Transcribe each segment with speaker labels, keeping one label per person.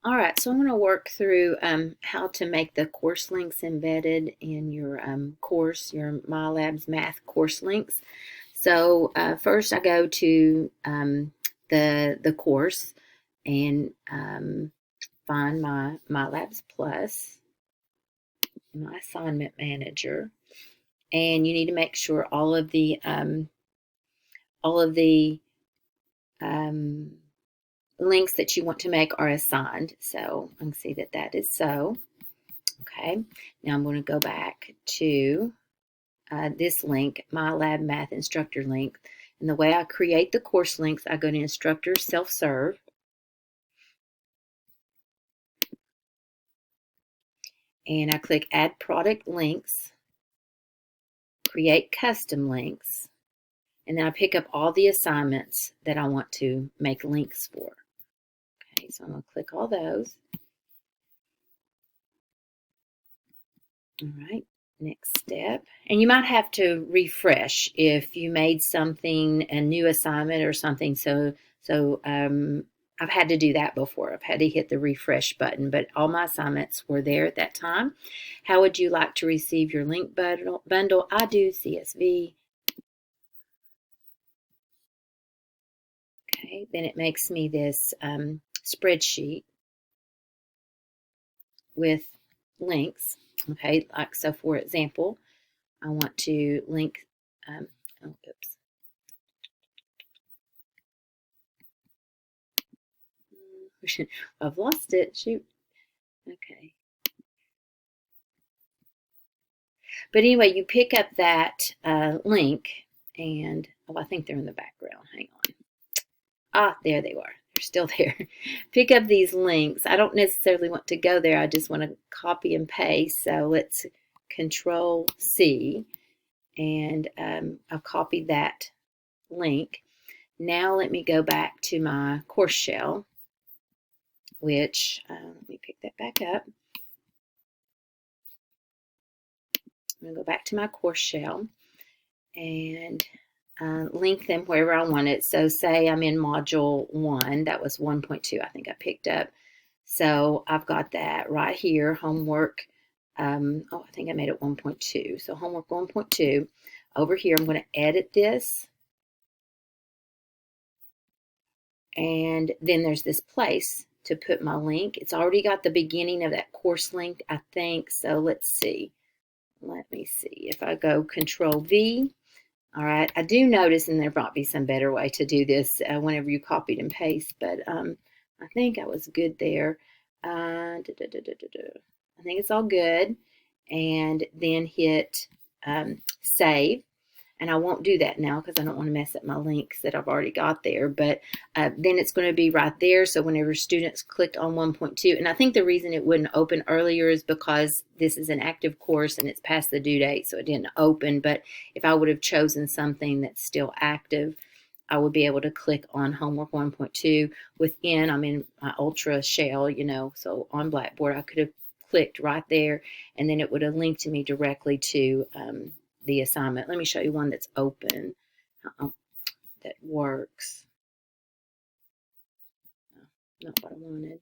Speaker 1: All right, so I'm going to work through how to make the course links embedded in your course, your Mylabs math course links. So first I go to the course and find my Mylabs Plus, my assignment manager, and you need to make sure all of the um, links that you want to make are assigned. So I can see that that is so. Okay, now I'm going to go back to this link, MyLab Math Instructor link. And the way I create the course links, I go to Instructor Self-Serve. And I click Add Product Links, Create Custom Links, and then I pick up all the assignments that I want to make links for. Okay, so I'm going to click all those. All right, next step. And you might have to refresh if you made something, a new assignment or something. So I've had to do that before. I've had to hit the refresh button, but all my assignments were there at that time. How would you like to receive your link bundle? I do CSV. Okay, then it makes me this spreadsheet with links. Okay, like so for example, I want to link, oops. I've lost it, shoot. Okay. But anyway, you pick up that link and, oh, I think they're in the background. Hang on. Ah, there they are. They're still there. Pick up these links. I don't necessarily want to go there. I just want to copy and paste. So let's Control C, and I've copied that link. Now let me go back to my course shell, which, let me pick that back up. I'm going to go back to my course shell and link them wherever I want it. So say I'm in module 1, that was 1.2 I think I picked up. So I've got that right here, homework. I think I made it 1.2. So homework 1.2. Over here, I'm going to edit this. And then there's this place to put my link. It's already got the beginning of that course link, I think. So let's see. Let me see. If I go Control V, all right, I do notice, and there might be some better way to do this whenever you copied and paste, but I think I was good there. I think it's all good. And then hit save. And I won't do that now because I don't want to mess up my links that I've already got there. But then it's going to be right there. So whenever students clicked on 1.2, and I think the reason it wouldn't open earlier is because this is an active course and it's past the due date, so it didn't open. But if I would have chosen something that's still active, I would be able to click on homework 1.2 within, I'm in my Ultra shell, so on Blackboard, I could have clicked right there and then it would have linked me directly to the assignment. Let me show you one that's open that works. Not what I wanted.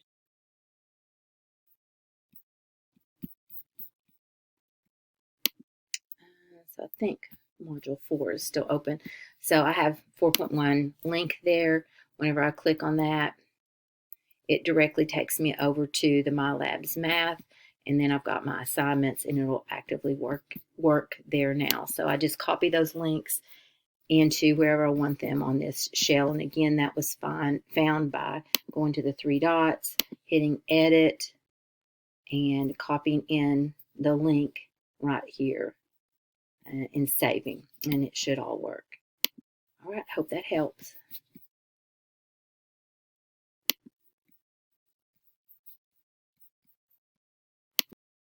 Speaker 1: So I think module 4 is still open. So I have 4.1 link there. Whenever I click on that, it directly takes me over to the Mylabs Math, and then I've got my assignments and it'll actively work there now. So I just copy those links into wherever I want them on this shell. And again, that was found by going to the 3 dots, hitting edit, and copying in the link right here and saving, and it should all work. All right, hope that helps.